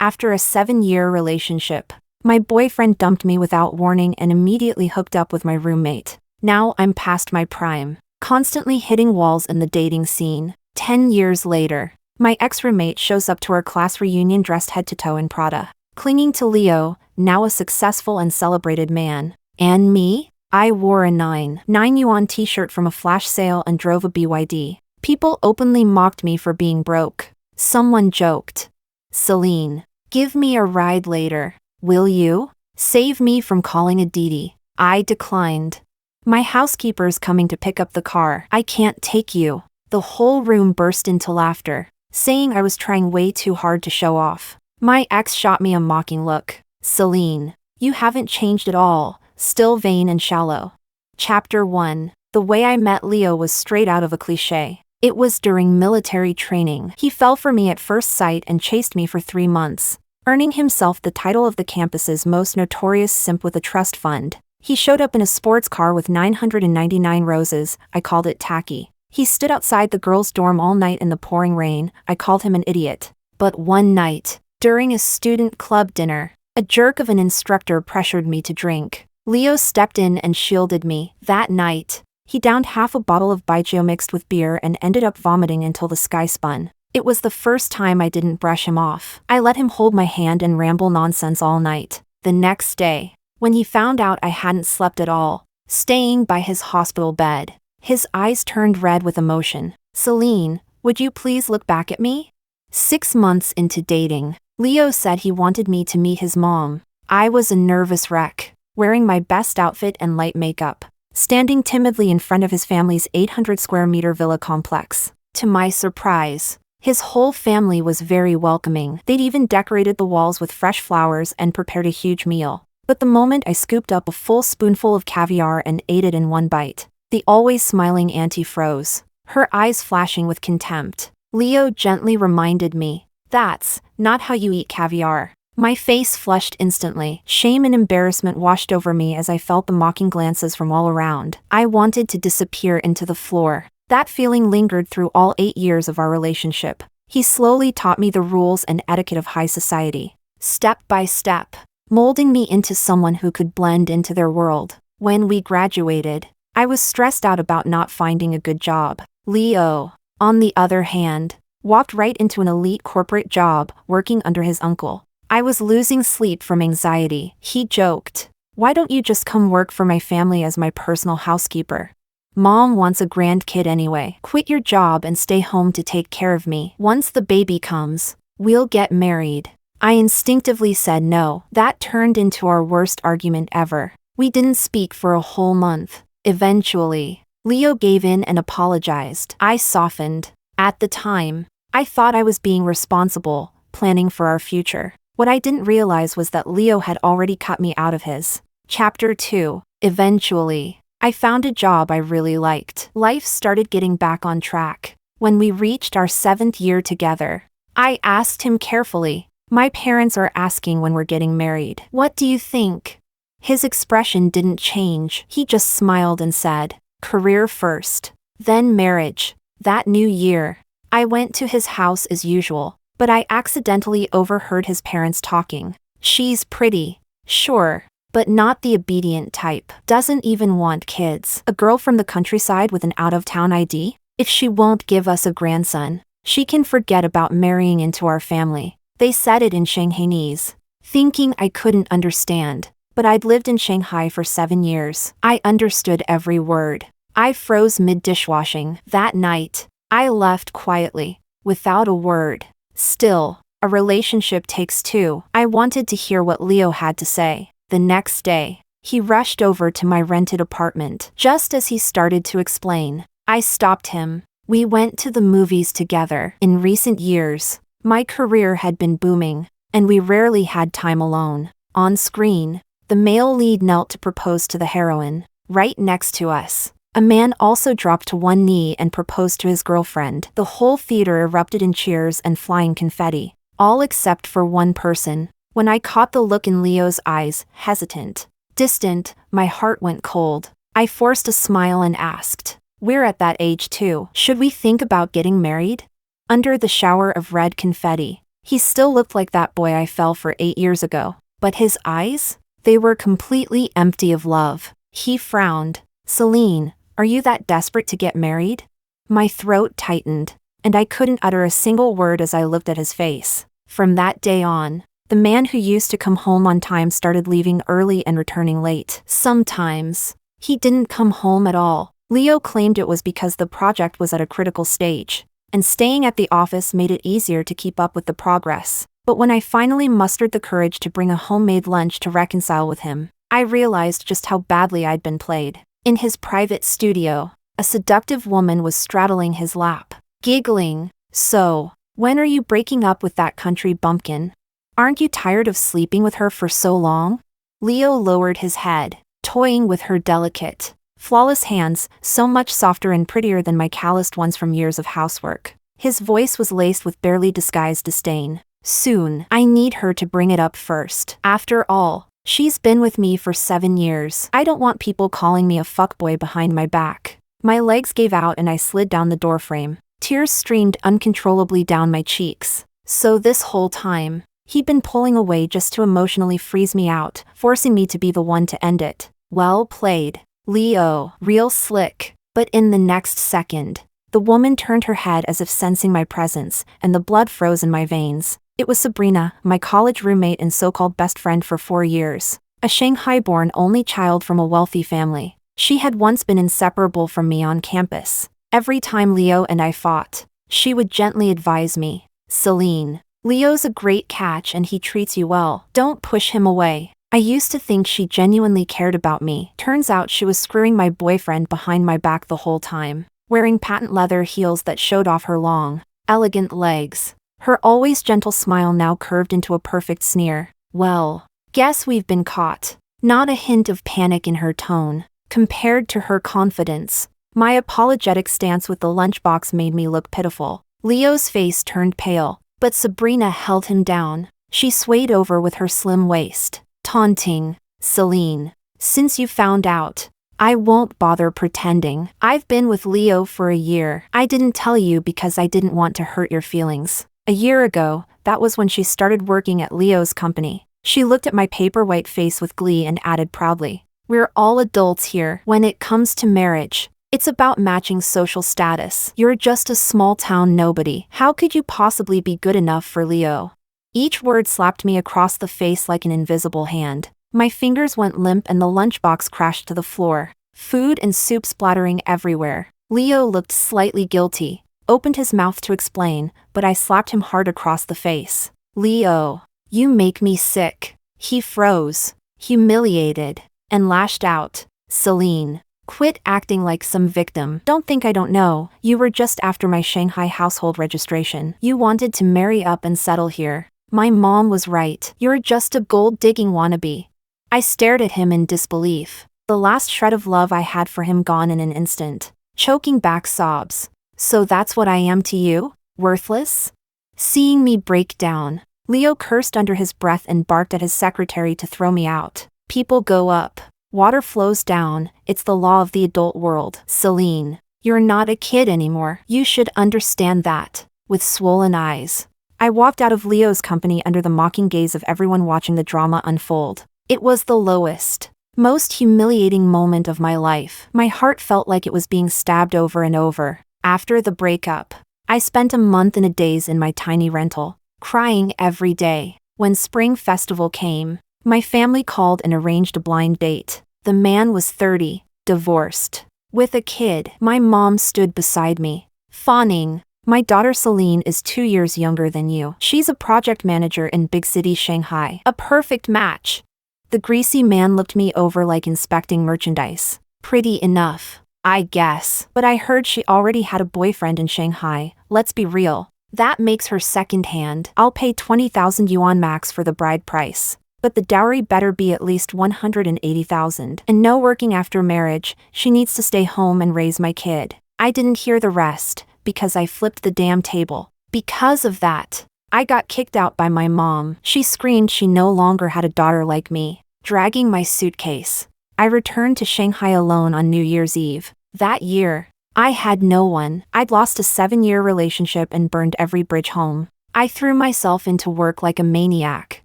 After a 7-year relationship, my boyfriend dumped me without warning and immediately hooked up with my roommate. Now I'm past my prime, constantly hitting walls in the dating scene. 10 years later, my ex-roommate shows up to our class reunion dressed head to toe in Prada, clinging to Leo, now a successful and celebrated man. And me? I wore a 9 yuan t-shirt from a flash sale and drove a BYD. People openly mocked me for being broke. Someone joked, "Celine, give me a ride later, will you? Save me from calling a Didi." I declined. "My housekeeper's coming to pick up the car. I can't take you." The whole room burst into laughter, saying I was trying way too hard to show off. My ex shot me a mocking look. "Celine, you haven't changed at all, still vain and shallow." Chapter 1. The way I met Leo was straight out of a cliché. It was during military training. He fell for me at first sight and chased me for 3 months, earning himself the title of the campus's most notorious simp with a trust fund. He showed up in a sports car with 999 roses. I called it tacky. He stood outside the girls' dorm all night in the pouring rain. I called him an idiot. But one night, during a student club dinner, a jerk of an instructor pressured me to drink. Leo stepped in and shielded me. That night, he downed half a bottle of baijiu mixed with beer and ended up vomiting until the sky spun. It was the first time I didn't brush him off. I let him hold my hand and ramble nonsense all night. The next day, when he found out I hadn't slept at all, staying by his hospital bed, his eyes turned red with emotion. "Celine, would you please look back at me?" 6 months into dating, Leo said he wanted me to meet his mom. I was a nervous wreck, wearing my best outfit and light makeup, standing timidly in front of his family's 800-square-meter villa complex. To my surprise, his whole family was very welcoming. They'd even decorated the walls with fresh flowers and prepared a huge meal. But the moment I scooped up a full spoonful of caviar and ate it in one bite, the always smiling auntie froze, her eyes flashing with contempt. Leo gently reminded me, "That's not how you eat caviar." My face flushed instantly. Shame and embarrassment washed over me as I felt the mocking glances from all around. I wanted to disappear into the floor. That feeling lingered through all 8 years of our relationship. He slowly taught me the rules and etiquette of high society, step by step, molding me into someone who could blend into their world. When we graduated, I was stressed out about not finding a good job. Leo, on the other hand, walked right into an elite corporate job, working under his uncle. I was losing sleep from anxiety. He joked, "Why don't you just come work for my family as my personal housekeeper? Mom wants a grandkid anyway. Quit your job and stay home to take care of me. Once the baby comes, we'll get married." I instinctively said no. That turned into our worst argument ever. We didn't speak for a whole month. Eventually, Leo gave in and apologized. I softened. At the time, I thought I was being responsible, planning for our future. What I didn't realize was that Leo had already cut me out of his. Chapter 2. Eventually, I found a job I really liked. Life started getting back on track. When we reached our 7th year together, I asked him carefully, "My parents are asking when we're getting married. What do you think?" His expression didn't change. He just smiled and said, "Career first, then marriage." That new year, I went to his house as usual, but I accidentally overheard his parents talking. "She's pretty, sure, but not the obedient type. Doesn't even want kids. A girl from the countryside with an out-of-town ID? If she won't give us a grandson, she can forget about marrying into our family." They said it in Shanghainese, thinking I couldn't understand, but I'd lived in Shanghai for 7 years. I understood every word. I froze mid-dishwashing. That night, I left quietly, without a word. Still, a relationship takes two. I wanted to hear what Leo had to say. The next day, he rushed over to my rented apartment. Just as he started to explain, I stopped him. We went to the movies together. In recent years, my career had been booming, and we rarely had time alone. On screen, the male lead knelt to propose to the heroine. Right next to us, a man also dropped to one knee and proposed to his girlfriend. The whole theater erupted in cheers and flying confetti, all except for one person. When I caught the look in Leo's eyes, hesitant, distant, my heart went cold. I forced a smile and asked, "We're at that age too. Should we think about getting married?" Under the shower of red confetti, He still looked like that boy I fell for 8 years ago. But his eyes? They were completely empty of love. He frowned. Celine, are you that desperate to get married? My throat tightened, and I couldn't utter a single word as I looked at his face. From that day on, the man who used to come home on time started leaving early and returning late. Sometimes, he didn't come home at all. Leo claimed it was because the project was at a critical stage, and staying at the office made it easier to keep up with the progress. But when I finally mustered the courage to bring a homemade lunch to reconcile with him, I realized just how badly I'd been played. In his private studio, a seductive woman was straddling his lap, giggling. So, when are you breaking up with that country bumpkin? Aren't you tired of sleeping with her for so long? Leo lowered his head, toying with her delicate, flawless hands, so much softer and prettier than my calloused ones from years of housework. His voice was laced with barely disguised disdain. Soon, I need her to bring it up first. After all, she's been with me for 7 years. I don't want people calling me a fuckboy behind my back. My legs gave out and I slid down the doorframe. Tears streamed uncontrollably down my cheeks. So this whole time, he'd been pulling away just to emotionally freeze me out, forcing me to be the one to end it. Well played, Leo, real slick. But in the next second, the woman turned her head as if sensing my presence, and the blood froze in my veins. It was Sabrina, my college roommate and so-called best friend for 4 years. A Shanghai-born only child from a wealthy family. She had once been inseparable from me on campus. Every time Leo and I fought, she would gently advise me, Celine, Leo's a great catch and he treats you well. Don't push him away. I used to think she genuinely cared about me. Turns out she was screwing my boyfriend behind my back the whole time, wearing patent leather heels that showed off her long, elegant legs. Her always gentle smile now curved into a perfect sneer. Well, guess we've been caught. Not a hint of panic in her tone, compared to her confidence. My apologetic stance with the lunchbox made me look pitiful. Leo's face turned pale, but Sabrina held him down. She swayed over with her slim waist, taunting, Celine, since you found out, I won't bother pretending. I've been with Leo for a year. I didn't tell you because I didn't want to hurt your feelings. A year ago, that was when she started working at Leo's company. She looked at my paper-white face with glee and added proudly, we're all adults here. When it comes to marriage, it's about matching social status. You're just a small-town nobody. How could you possibly be good enough for Leo? Each word slapped me across the face like an invisible hand. My fingers went limp and the lunchbox crashed to the floor, food and soup splattering everywhere. Leo looked slightly guilty, opened his mouth to explain, but I slapped him hard across the face. Leo, you make me sick. He froze, humiliated, and lashed out. Celine, quit acting like some victim. Don't think I don't know. You were just after my Shanghai household registration. You wanted to marry up and settle here. My mom was right. You're just a gold-digging wannabe. I stared at him in disbelief, the last shred of love I had for him gone in an instant, choking back sobs. So that's what I am to you? Worthless? Seeing me break down, Leo cursed under his breath and barked at his secretary to throw me out. People go up, water flows down, it's the law of the adult world. Celine, you're not a kid anymore. You should understand that. With swollen eyes, I walked out of Leo's company under the mocking gaze of everyone watching the drama unfold. It was the lowest, most humiliating moment of my life. My heart felt like it was being stabbed over and over. After the breakup, I spent a month and a days in my tiny rental, crying every day. When spring festival came, my family called and arranged a blind date. The man was 30, divorced, with a kid. My mom stood beside me, fawning. My daughter Celine is 2 years younger than you. She's a project manager in big city Shanghai. A perfect match. The greasy man looked me over like inspecting merchandise. Pretty enough, I guess. But I heard she already had a boyfriend in Shanghai. Let's be real. That makes her second-hand. I'll pay 20,000 yuan max for the bride price. But the dowry better be at least 180,000. And no working after marriage. She needs to stay home and raise my kid. I didn't hear the rest, because I flipped the damn table. Because of that, I got kicked out by my mom. She screamed she no longer had a daughter like me. Dragging my suitcase, I returned to Shanghai alone on New Year's Eve. That year, I had no one. I'd lost a 7-year relationship and burned every bridge home. I threw myself into work like a maniac.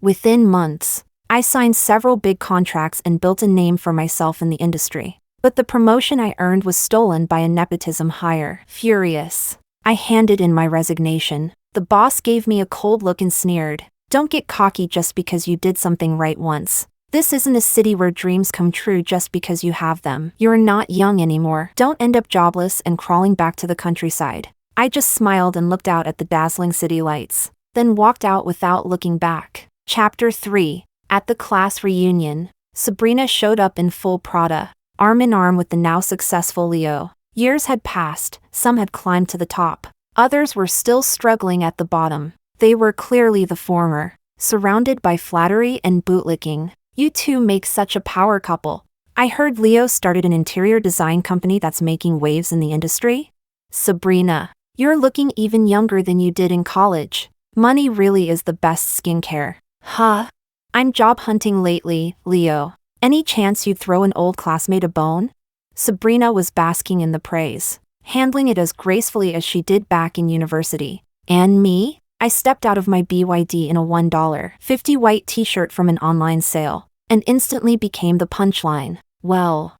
Within months, I signed several big contracts and built a name for myself in the industry. But the promotion I earned was stolen by a nepotism hire. Furious, I handed in my resignation. The boss gave me a cold look and sneered, "Don't get cocky just because you did something right once. This isn't a city where dreams come true just because you have them. You're not young anymore. Don't end up jobless and crawling back to the countryside." I just smiled and looked out at the dazzling city lights, then walked out without looking back. Chapter 3. At the class reunion, Sabrina showed up in full Prada, arm in arm with the now successful Leo. Years had passed, some had climbed to the top. Others were still struggling at the bottom. They were clearly the former, surrounded by flattery and bootlicking. "You two make such a power couple. I heard Leo started an interior design company that's making waves in the industry?" "Sabrina, you're looking even younger than you did in college. Money really is the best skincare." "Huh? I'm job hunting lately, Leo. Any chance you'd throw an old classmate a bone?" Sabrina was basking in the praise, handling it as gracefully as she did back in university. "And me?" I stepped out of my BYD in a $1.50 white t-shirt from an online sale, and instantly became the punchline. Well,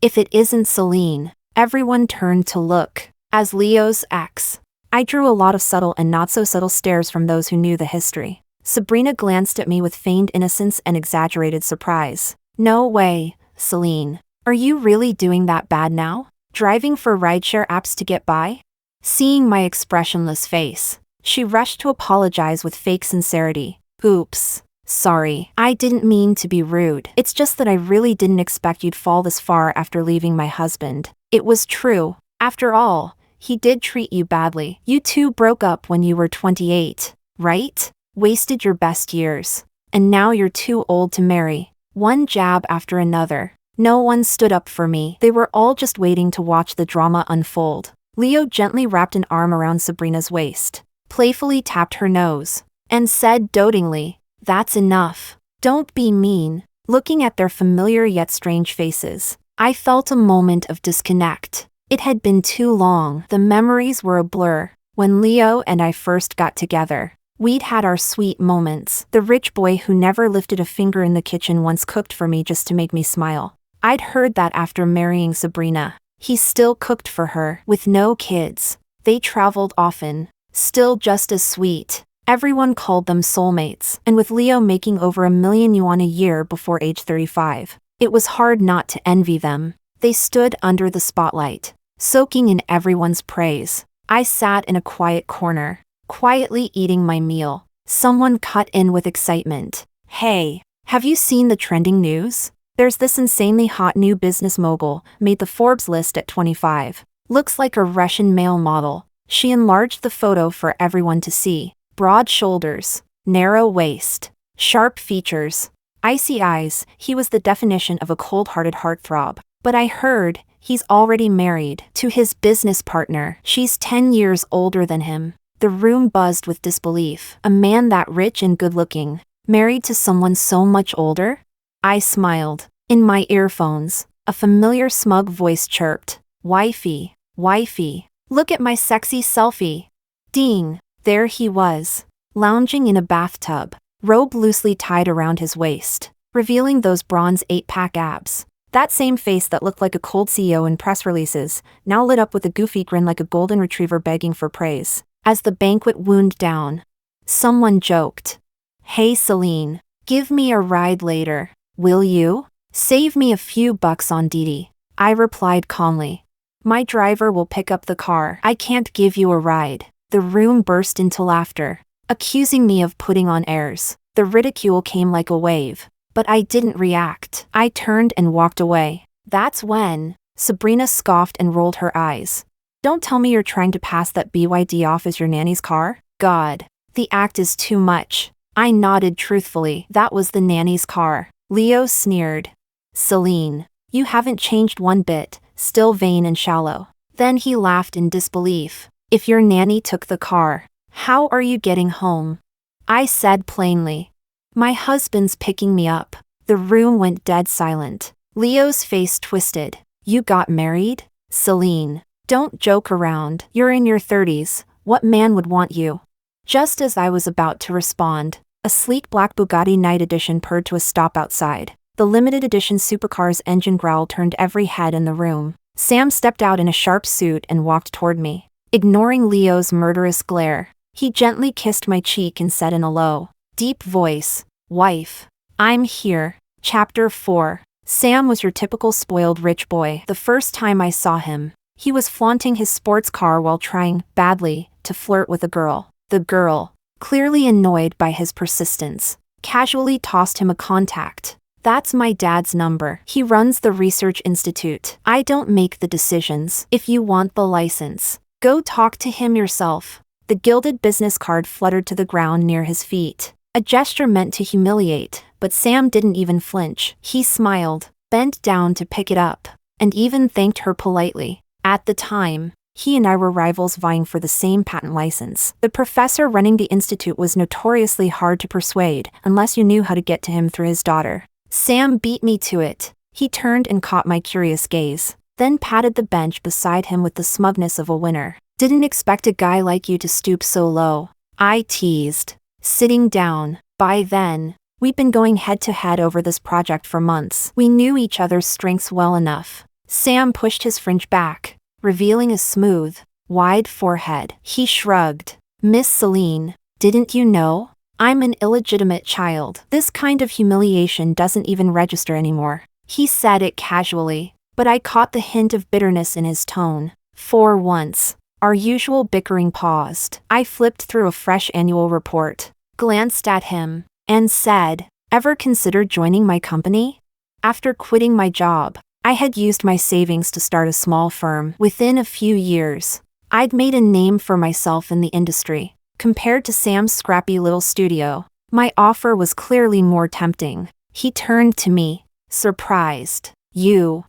if it isn't Celine." Everyone turned to look. As Leo's ex, I drew a lot of subtle and not-so-subtle stares from those who knew the history. Sabrina glanced at me with feigned innocence and exaggerated surprise. "No way, Celine. Are you really doing that bad now? Driving for rideshare apps to get by?" Seeing my expressionless face, she rushed to apologize with fake sincerity. "Oops, sorry. I didn't mean to be rude. It's just that I really didn't expect you'd fall this far after leaving my husband. It was true. After all, he did treat you badly. You two broke up when you were 28, right? Wasted your best years. And now you're too old to marry." One jab after another. No one stood up for me. They were all just waiting to watch the drama unfold. Leo gently wrapped an arm around Sabrina's waist, playfully tapped her nose, and said dotingly, "That's enough. Don't be mean." Looking at their familiar yet strange faces, I felt a moment of disconnect. It had been too long. The memories were a blur. When Leo and I first got together, we'd had our sweet moments. The rich boy who never lifted a finger in the kitchen once cooked for me just to make me smile. I'd heard that after marrying Sabrina, he still cooked for her. With no kids, they traveled often, still just as sweet. Everyone called them soulmates. And with Leo making over $1 million yuan a year before age 35, it was hard not to envy them. They stood under the spotlight, soaking in everyone's praise. I sat in a quiet corner, quietly eating my meal. Someone cut in with excitement. "Hey, have you seen the trending news? There's this insanely hot new business mogul, made the Forbes list at 25. Looks like a Russian male model." She enlarged the photo for everyone to see. Broad shoulders, narrow waist, sharp features, icy eyes. He was the definition of a cold-hearted heartthrob. But I heard, he's already married to his business partner. She's 10 years older than him. The room buzzed with disbelief. A man that rich and good-looking, married to someone so much older? I smiled. In my earphones, a familiar smug voice chirped, "Wifey, wifey, look at my sexy selfie." Ding, there he was, lounging in a bathtub, robe loosely tied around his waist, revealing those bronze 8-pack abs. That same face that looked like a cold CEO in press releases, now lit up with a goofy grin like a golden retriever begging for praise. As the banquet wound down, someone joked, "Hey Celine, give me a ride later, will you? Save me a few bucks on Didi." I replied calmly, "My driver will pick up the car. I can't give you a ride." The room burst into laughter, accusing me of putting on airs. The ridicule came like a wave, but I didn't react. I turned and walked away. That's when Sabrina scoffed and rolled her eyes. "Don't tell me you're trying to pass that BYD off as your nanny's car?" God, the act is too much. I nodded truthfully. That was the nanny's car. Leo sneered. "Celine, you haven't changed one bit, still vain and shallow." Then he laughed in disbelief. "If your nanny took the car, how are you getting home?" I said plainly, "My husband's picking me up." The room went dead silent. Leo's face twisted. "You got married? Celine, don't joke around. You're in your 30s. What man would want you?" Just as I was about to respond, a sleek black Bugatti Night Edition purred to a stop outside. The limited edition supercar's engine growl turned every head in the room. Sam stepped out in a sharp suit and walked toward me. Ignoring Leo's murderous glare, he gently kissed my cheek and said in a low, deep voice, "Wife, I'm here." Chapter 4. Sam was your typical spoiled rich boy. The first time I saw him, he was flaunting his sports car while trying, badly, to flirt with a girl. The girl, clearly annoyed by his persistence, casually tossed him a contact. "That's my dad's number. He runs the research institute. I don't make the decisions. If you want the license, go talk to him yourself." The gilded business card fluttered to the ground near his feet. A gesture meant to humiliate, but Sam didn't even flinch. He smiled, bent down to pick it up, and even thanked her politely. At the time, he and I were rivals vying for the same patent license. The professor running the institute was notoriously hard to persuade unless you knew how to get to him through his daughter. Sam beat me to it. He turned and caught my curious gaze, then patted the bench beside him with the smugness of a winner. "Didn't expect a guy like you to stoop so low," I teased, sitting down. By then, we'd been going head to head over this project for months. We knew each other's strengths well enough. Sam pushed his fringe back, revealing a smooth, wide forehead. He shrugged. "Miss Celine, didn't you know? I'm an illegitimate child. This kind of humiliation doesn't even register anymore." He said it casually, but I caught the hint of bitterness in his tone. For once, our usual bickering paused. I flipped through a fresh annual report, glanced at him, and said, "Ever considered joining my company?" After quitting my job, I had used my savings to start a small firm. Within a few years, I'd made a name for myself in the industry. Compared to Sam's scrappy little studio, my offer was clearly more tempting. He turned to me, surprised.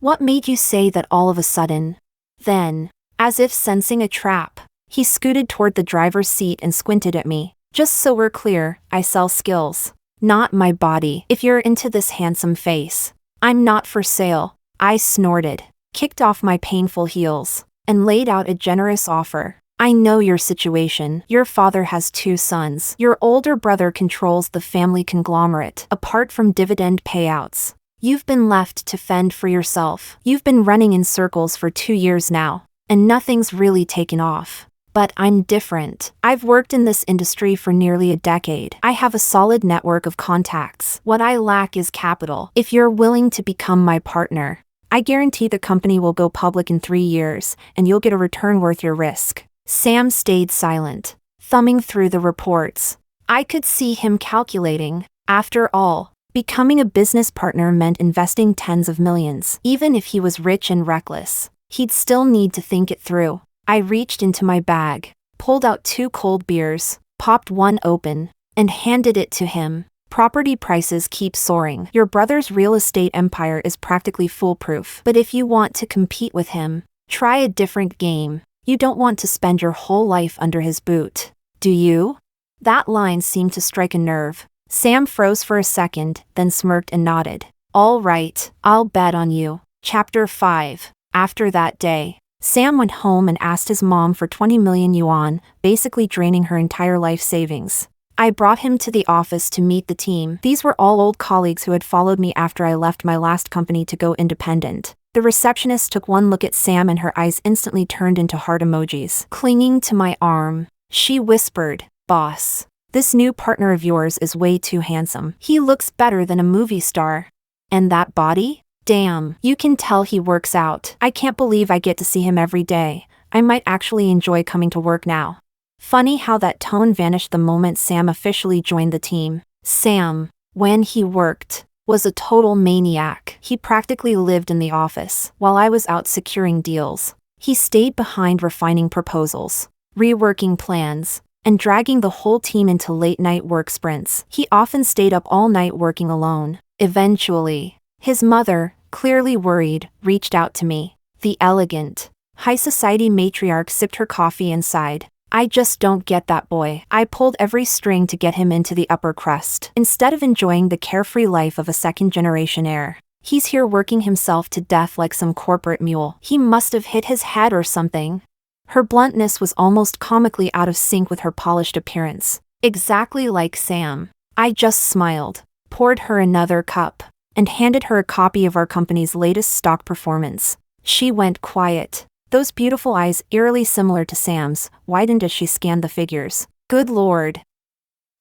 What made you say that all of a sudden?" Then, as if sensing a trap, he scooted toward the driver's seat and squinted at me. "Just so we're clear, I sell skills, not my body. If you're into this handsome face, I'm not for sale." I snorted, kicked off my painful heels, and laid out a generous offer. "I know your situation. Your father has 2 sons. Your older brother controls the family conglomerate. Apart from dividend payouts, you've been left to fend for yourself. You've been running in circles for 2 years now, and nothing's really taken off. But I'm different. I've worked in this industry for nearly a decade. I have a solid network of contacts. What I lack is capital. If you're willing to become my partner, I guarantee the company will go public in 3 years, and you'll get a return worth your risk." Sam stayed silent, thumbing through the reports. I could see him calculating. After all, becoming a business partner meant investing tens of millions. Even if he was rich and reckless, he'd still need to think it through. I reached into my bag, pulled out 2 cold beers, popped one open, and handed it to him. "Property prices keep soaring. Your brother's real estate empire is practically foolproof. But if you want to compete with him, try a different game. You don't want to spend your whole life under his boot, do you?" That line seemed to strike a nerve. Sam froze for a second, then smirked and nodded. "All right, I'll bet on you." Chapter 5. After that day, Sam went home and asked his mom for 20 million yuan, basically draining her entire life savings. I brought him to the office to meet the team. These were all old colleagues who had followed me after I left my last company to go independent. The receptionist took one look at Sam and her eyes instantly turned into heart emojis. Clinging to my arm, she whispered, "Boss, this new partner of yours is way too handsome. He looks better than a movie star. And that body? Damn, you can tell he works out. I can't believe I get to see him every day. I might actually enjoy coming to work now." Funny how that tone vanished the moment Sam officially joined the team. Sam, when he worked, was a total maniac. He practically lived in the office while I was out securing deals. He stayed behind refining proposals, reworking plans, and dragging the whole team into late-night work sprints. He often stayed up all night working alone. Eventually, his mother, clearly worried, reached out to me. The elegant, high-society matriarch sipped her coffee and sighed. "I just don't get that boy. I pulled every string to get him into the upper crust. Instead of enjoying the carefree life of a second-generation heir, he's here working himself to death like some corporate mule. He must have hit his head or something." Her bluntness was almost comically out of sync with her polished appearance. Exactly like Sam. I just smiled, poured her another cup, and handed her a copy of our company's latest stock performance. She went quiet. Those beautiful eyes, eerily similar to Sam's, widened as she scanned the figures. Good Lord.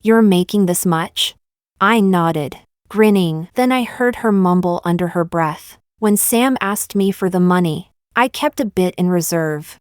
You're making this much? I nodded, grinning. Then I heard her mumble under her breath. When Sam asked me for the money, I kept a bit in reserve.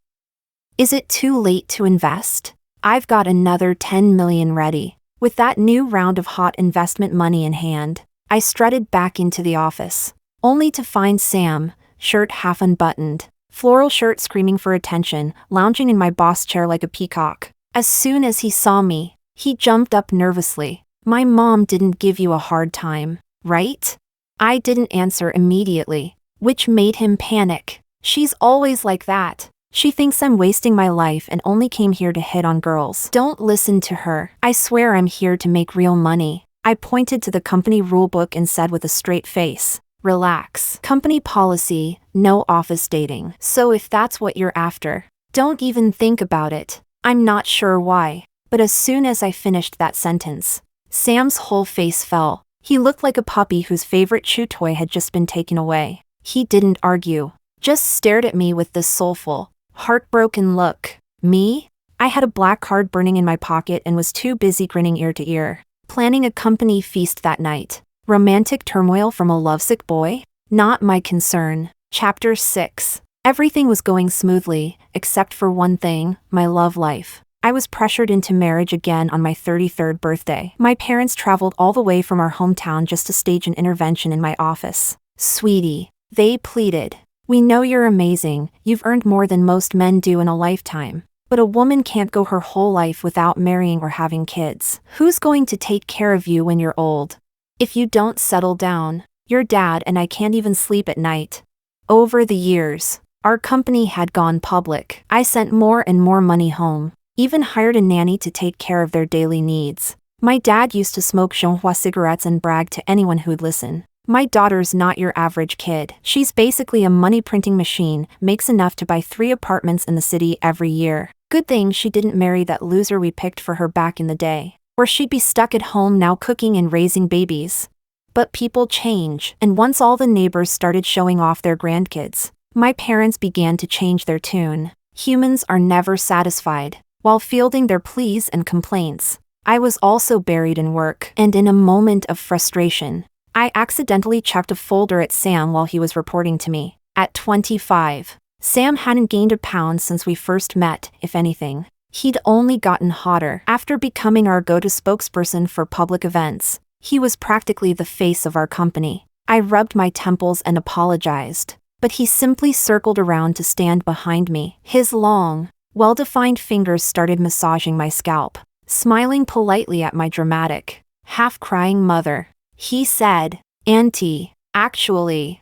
Is it too late to invest? I've got another 10 million ready. With that new round of hot investment money in hand, I strutted back into the office, only to find Sam, shirt half unbuttoned, floral shirt screaming for attention, lounging in my boss chair like a peacock. As soon as he saw me, he jumped up nervously. My mom didn't give you a hard time, right? I didn't answer immediately, which made him panic. She's always like that. She thinks I'm wasting my life and only came here to hit on girls. Don't listen to her. I swear I'm here to make real money. I pointed to the company rulebook and said with a straight face, relax. Company policy, no office dating. So if that's what you're after, don't even think about it. I'm not sure why, but as soon as I finished that sentence, Sam's whole face fell. He looked like a puppy whose favorite chew toy had just been taken away. He didn't argue, just stared at me with this soulful, heartbroken look. Me? I had a black card burning in my pocket and was too busy grinning ear to ear, planning a company feast that night. Romantic turmoil from a lovesick boy? Not my concern. Chapter 6. Everything was going smoothly, except for one thing, my love life. I was pressured into marriage again on my 33rd birthday. My parents traveled all the way from our hometown just to stage an intervention in my office. Sweetie, they pleaded. We know you're amazing, you've earned more than most men do in a lifetime. But a woman can't go her whole life without marrying or having kids. Who's going to take care of you when you're old? If you don't settle down, your dad and I can't even sleep at night. Over the years, our company had gone public. I sent more and more money home, even hired a nanny to take care of their daily needs. My dad used to smoke Jonghua cigarettes and brag to anyone who'd listen. My daughter's not your average kid. She's basically a money-printing machine, makes enough to buy 3 apartments in the city every year. Good thing she didn't marry that loser we picked for her back in the day, or she'd be stuck at home now cooking and raising babies. But people change, and once all the neighbors started showing off their grandkids, my parents began to change their tune. Humans are never satisfied. While fielding their pleas and complaints, I was also buried in work, and in a moment of frustration, I accidentally chucked a folder at Sam while he was reporting to me. At 25, Sam hadn't gained a pound since we first met, if anything. He'd only gotten hotter. After becoming our go-to spokesperson for public events, he was practically the face of our company. I rubbed my temples and apologized, but he simply circled around to stand behind me. His long, well-defined fingers started massaging my scalp, smiling politely at my dramatic, half-crying mother. He said, Auntie, actually,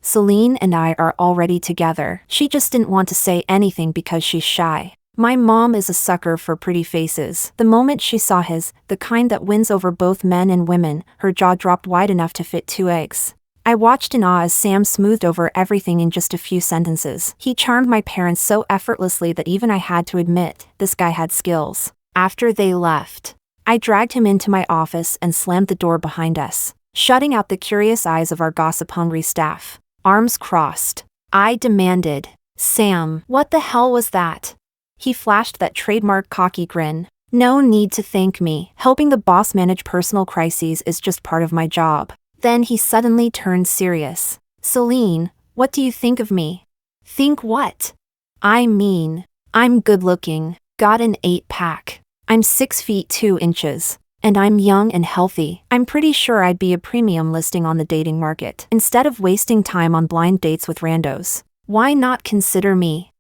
Celine and I are already together. She just didn't want to say anything because she's shy. My mom is a sucker for pretty faces. The moment she saw his, the kind that wins over both men and women, her jaw dropped wide enough to fit 2 eggs. I watched in awe as Sam smoothed over everything in just a few sentences. He charmed my parents so effortlessly that even I had to admit, this guy had skills. After they left, I dragged him into my office and slammed the door behind us, shutting out the curious eyes of our gossip-hungry staff. Arms crossed, I demanded, Sam, what the hell was that? He flashed that trademark cocky grin. No need to thank me. Helping the boss manage personal crises is just part of my job. Then he suddenly turned serious. Celine, what do you think of me? Think what? I mean, I'm good-looking, got an 8-pack. I'm 6 feet 2 inches, and I'm young and healthy. I'm pretty sure I'd be a premium listing on the dating market. Instead of wasting time on blind dates with randos, why not consider me?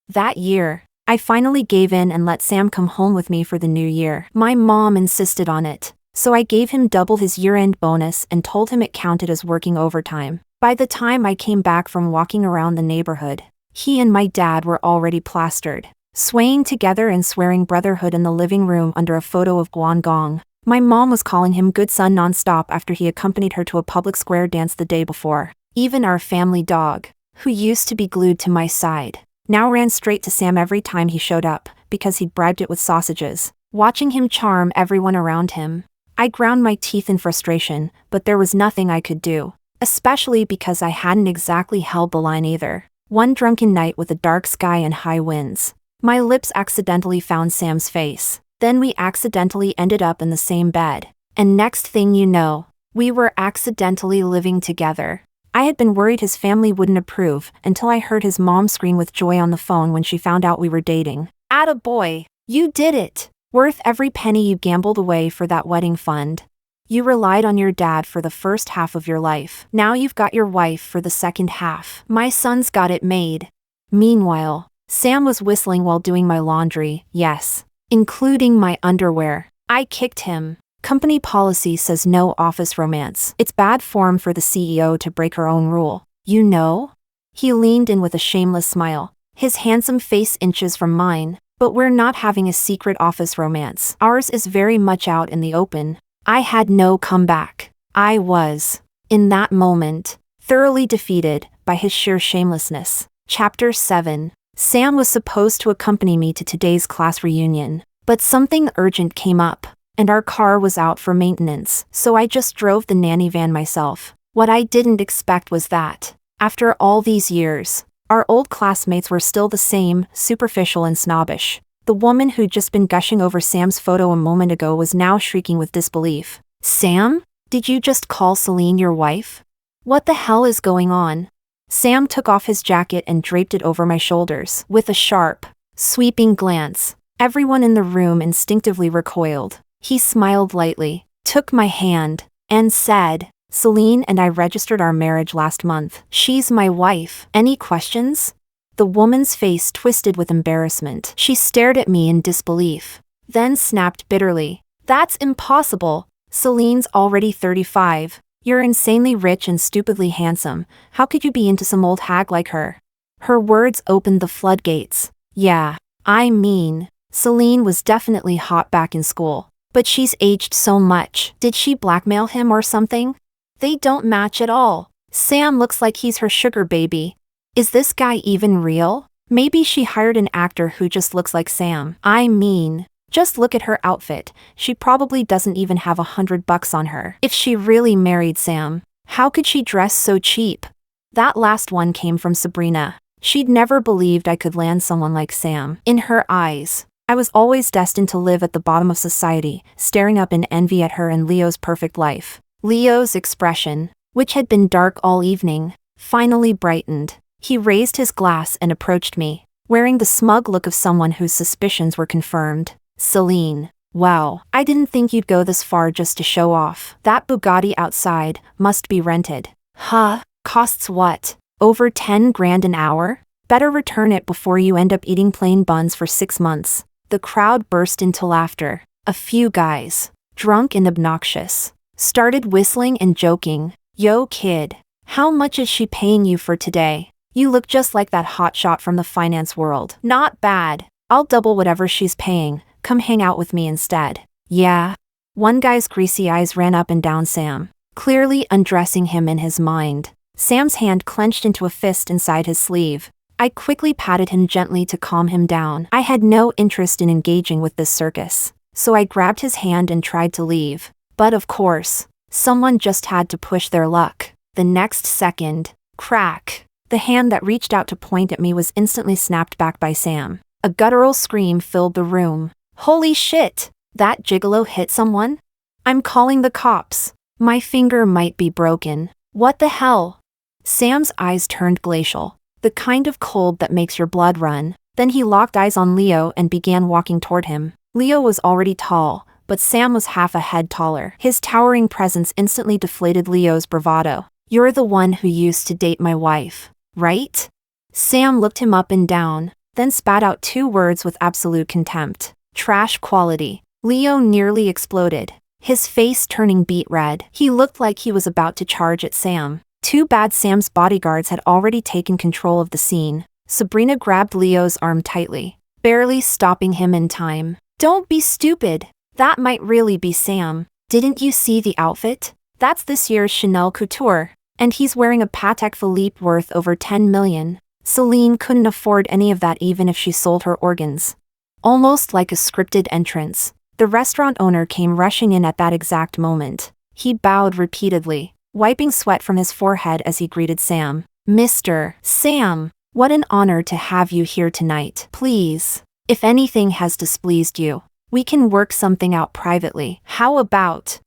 That year, I finally gave in and let Sam come home with me for the new year. My mom insisted on it, so I gave him double his year-end bonus and told him it counted as working overtime. By the time I came back from walking around the neighborhood, he and my dad were already plastered, swaying together and swearing brotherhood in the living room under a photo of Guangdong. My mom was calling him good son nonstop after he accompanied her to a public square dance the day before. Even our family dog, who used to be glued to my side, Now ran straight to Sam every time he showed up, because he'd bribed it with sausages. Watching him charm everyone around him, I ground my teeth in frustration, but there was nothing I could do. Especially because I hadn't exactly held the line either. One drunken night with a dark sky and high winds, my lips accidentally found Sam's face. Then we accidentally ended up in the same bed. And next thing you know, we were accidentally living together. I had been worried his family wouldn't approve until I heard his mom scream with joy on the phone when she found out we were dating. "Atta boy, you did it! Worth every penny you gambled away for that wedding fund. You relied on your dad for the first half of your life. Now you've got your wife for the second half. My son's got it made." Meanwhile, Sam was whistling while doing my laundry, yes, including my underwear. I kicked him. Company policy says no office romance. It's bad form for the CEO to break her own rule. You know? He leaned in with a shameless smile, his handsome face inches from mine. But we're not having a secret office romance. Ours is very much out in the open. I had no comeback. I was, in that moment, thoroughly defeated by his sheer shamelessness. Chapter 7. Sam was supposed to accompany me to today's class reunion, but something urgent came up, and our car was out for maintenance, so I just drove the nanny van myself. What I didn't expect was that, after all these years, our old classmates were still the same, superficial and snobbish. The woman who'd just been gushing over Sam's photo a moment ago was now shrieking with disbelief. "Sam? Did you just call Celine your wife? What the hell is going on?" Sam took off his jacket and draped it over my shoulders. With a sharp, sweeping glance, everyone in the room instinctively recoiled. He smiled lightly, took my hand, and said, "Celine and I registered our marriage last month. She's my wife. Any questions?" The woman's face twisted with embarrassment. She stared at me in disbelief, then snapped bitterly, "That's impossible. Celine's already 35. You're insanely rich and stupidly handsome. How could you be into some old hag like her?" Her words opened the floodgates. Yeah, I mean, Celine was definitely hot back in school. But she's aged so much. Did she blackmail him or something? They don't match at all. Sam looks like he's her sugar baby. Is this guy even real? Maybe she hired an actor who just looks like Sam. I mean, just look at her outfit. She probably doesn't even have $100 on her. If she really married Sam, how could she dress so cheap? That last one came from Sabrina. She'd never believed I could land someone like Sam. In her eyes, I was always destined to live at the bottom of society, staring up in envy at her and Leo's perfect life. Leo's expression, which had been dark all evening, finally brightened. He raised his glass and approached me, wearing the smug look of someone whose suspicions were confirmed. "Celine, wow, I didn't think you'd go this far just to show off. That Bugatti outside must be rented." "Huh? Costs what? Over 10 grand an hour? Better return it before you end up eating plain buns for 6 months. The crowd burst into laughter. A few guys, drunk and obnoxious, started whistling and joking. "Yo kid, how much is she paying you for today? You look just like that hotshot from the finance world." "Not bad. I'll double whatever she's paying. Come hang out with me instead." "Yeah." One guy's greasy eyes ran up and down Sam, clearly undressing him in his mind. Sam's hand clenched into a fist inside his sleeve. I quickly patted him gently to calm him down. I had no interest in engaging with this circus, so I grabbed his hand and tried to leave. But of course, someone just had to push their luck. The next second, crack, the hand that reached out to point at me was instantly snapped back by Sam. A guttural scream filled the room. "Holy shit! That gigolo hit someone? I'm calling the cops. My finger might be broken. What the hell?" Sam's eyes turned glacial, the kind of cold that makes your blood run. Then he locked eyes on Leo and began walking toward him. Leo was already tall, but Sam was half a head taller. His towering presence instantly deflated Leo's bravado. "You're the one who used to date my wife, right?" Sam looked him up and down, then spat out 2 words with absolute contempt. "Trash quality." Leo nearly exploded, his face turning beet red. He looked like he was about to charge at Sam. Too bad Sam's bodyguards had already taken control of the scene. Sabrina grabbed Leo's arm tightly, barely stopping him in time. "Don't be stupid. That might really be Sam. Didn't you see the outfit? That's this year's Chanel couture. And he's wearing a Patek Philippe worth over 10 million. Celine couldn't afford any of that even if she sold her organs. Almost like a scripted entrance, the restaurant owner came rushing in at that exact moment. He bowed repeatedly, wiping sweat from his forehead as he greeted Sam. "Mr. Sam, what an honor to have you here tonight. Please, if anything has displeased you, we can work something out privately. How about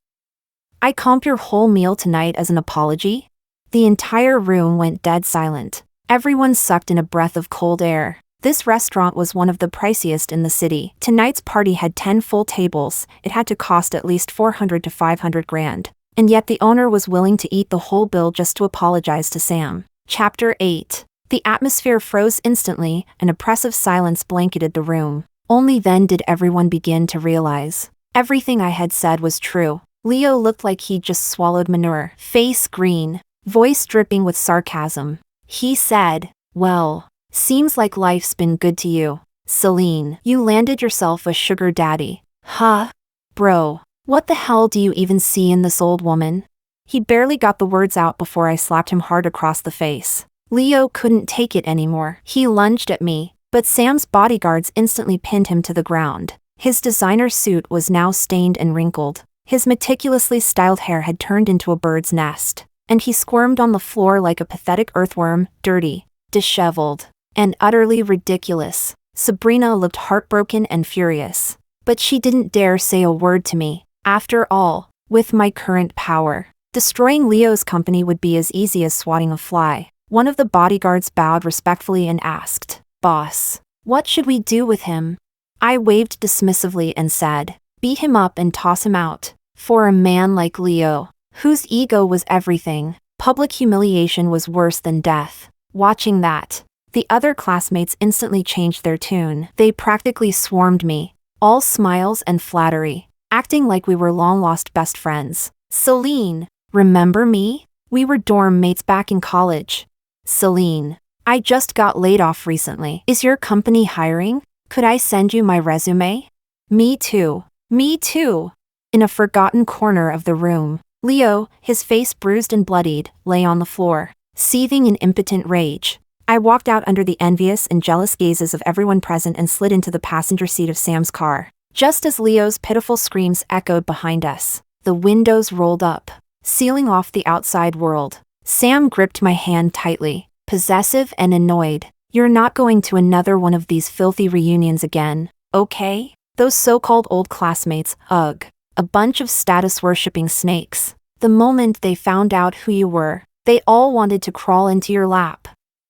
I comp your whole meal tonight as an apology?" The entire room went dead silent. Everyone sucked in a breath of cold air. This restaurant was one of the priciest in the city. Tonight's party had 10 full tables. It had to cost at least 400 to 500 grand. And yet the owner was willing to eat the whole bill just to apologize to Sam. Chapter 8. The atmosphere froze instantly, and oppressive silence blanketed the room. Only then did everyone begin to realize everything I had said was true. Leo looked like he'd just swallowed manure. Face green, voice dripping with sarcasm. He said, "Well, seems like life's been good to you, Celine. You landed yourself a sugar daddy. Huh? Bro, what the hell do you even see in this old woman?" He barely got the words out before I slapped him hard across the face. Leo couldn't take it anymore. He lunged at me, but Sam's bodyguards instantly pinned him to the ground. His designer suit was now stained and wrinkled. His meticulously styled hair had turned into a bird's nest, and he squirmed on the floor like a pathetic earthworm, dirty, disheveled, and utterly ridiculous. Sabrina looked heartbroken and furious, but she didn't dare say a word to me. After all, with my current power, destroying Leo's company would be as easy as swatting a fly. One of the bodyguards bowed respectfully and asked, "Boss, what should we do with him?" I waved dismissively and said, "Beat him up and toss him out." For a man like Leo, whose ego was everything, public humiliation was worse than death. Watching that, the other classmates instantly changed their tune. They practically swarmed me, all smiles and flattery, acting like we were long-lost best friends. "Celine, remember me? We were dorm mates back in college." "Celine, I just got laid off recently. Is your company hiring? Could I send you my resume?" "Me too. Me too." In a forgotten corner of the room, Leo, his face bruised and bloodied, lay on the floor, seething in impotent rage. I walked out under the envious and jealous gazes of everyone present and slid into the passenger seat of Sam's car. Just as Leo's pitiful screams echoed behind us, the windows rolled up, sealing off the outside world. Sam gripped my hand tightly, possessive and annoyed. "You're not going to another one of these filthy reunions again, okay? Those so-called old classmates, ugh. A bunch of status-worshipping snakes. The moment they found out who you were, they all wanted to crawl into your lap."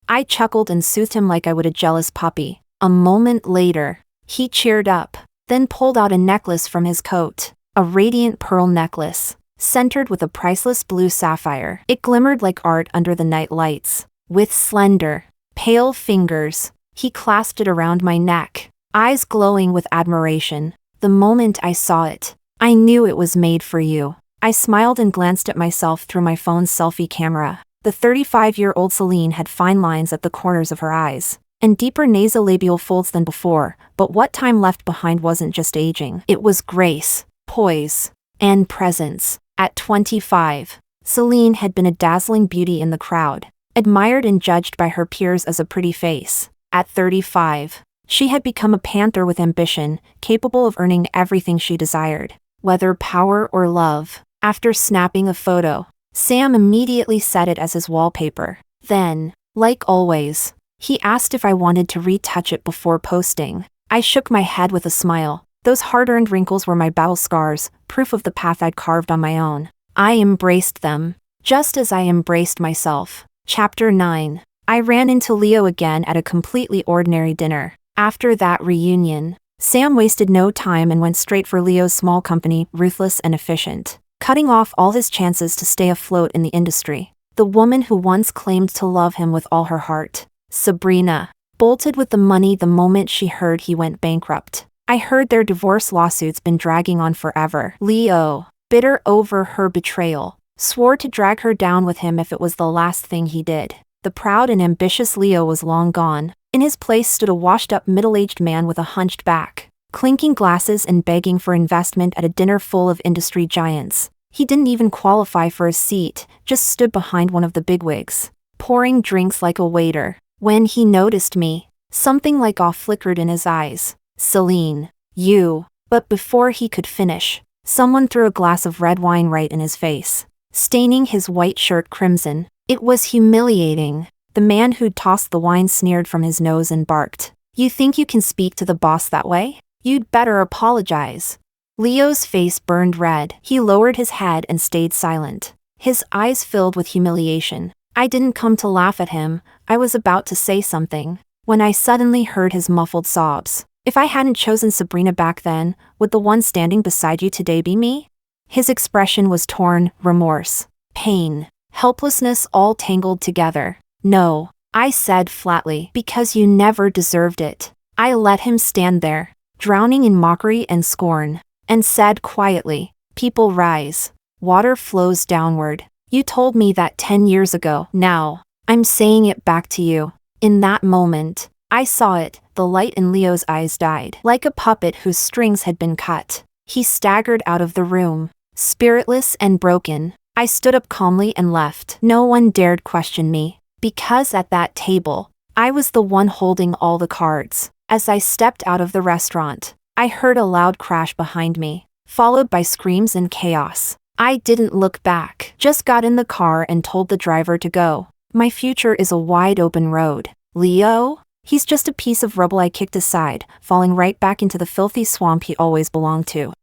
I chuckled and soothed him like I would a jealous puppy. A moment later, he cheered up, then pulled out a necklace from his coat. A radiant pearl necklace, centered with a priceless blue sapphire. It glimmered like art under the night lights. With slender, pale fingers, he clasped it around my neck, eyes glowing with admiration. The moment I saw it, I knew it was made for you. I smiled and glanced at myself through my phone's selfie camera. The 35-year-old Celine had fine lines at the corners of her eyes, and deeper nasolabial folds than before, but what time left behind wasn't just aging. It was grace, poise, and presence. At 25, Celine had been a dazzling beauty in the crowd, admired and judged by her peers as a pretty face. At 35, she had become a panther with ambition, capable of earning everything she desired, whether power or love. After snapping a photo, Sam immediately set it as his wallpaper. Then, like always, he asked if I wanted to retouch it before posting. I shook my head with a smile. Those hard-earned wrinkles were my battle scars, proof of the path I'd carved on my own. I embraced them, just as I embraced myself. Chapter 9. I ran into Leo again at a completely ordinary dinner. After that reunion, Sam wasted no time and went straight for Leo's small company, ruthless and efficient, cutting off all his chances to stay afloat in the industry. The woman who once claimed to love him with all her heart, Sabrina, bolted with the money the moment she heard he went bankrupt. I heard their divorce lawsuit's been dragging on forever. Leo, bitter over her betrayal, swore to drag her down with him if it was the last thing he did. The proud and ambitious Leo was long gone. In his place stood a washed-up middle-aged man with a hunched back, clinking glasses and begging for investment at a dinner full of industry giants. He didn't even qualify for a seat, just stood behind one of the bigwigs, pouring drinks like a waiter. When he noticed me, something like awe flickered in his eyes. Celine, you. But before he could finish, someone threw a glass of red wine right in his face, staining his white shirt crimson. It was humiliating. The man who'd tossed the wine sneered from his nose and barked. You think you can speak to the boss that way? You'd better apologize. Leo's face burned red. He lowered his head and stayed silent, his eyes filled with humiliation. I didn't come to laugh at him. I was about to say something, when I suddenly heard his muffled sobs. If I hadn't chosen Sabrina back then, would the one standing beside you today be me? His expression was torn, remorse, pain, helplessness all tangled together. No, I said flatly, because you never deserved it. I let him stand there, drowning in mockery and scorn, and said quietly, people rise. Water flows downward. You told me that 10 years ago. Now, I'm saying it back to you. In that moment, I saw it. The light in Leo's eyes died, like a puppet whose strings had been cut. He staggered out of the room, spiritless and broken. I stood up calmly and left. No one dared question me, because at that table, I was the one holding all the cards. As I stepped out of the restaurant, I heard a loud crash behind me, followed by screams and chaos. I didn't look back, just got in the car and told the driver to go. My future is a wide open road. Leo? He's just a piece of rubble I kicked aside, falling right back into the filthy swamp he always belonged to.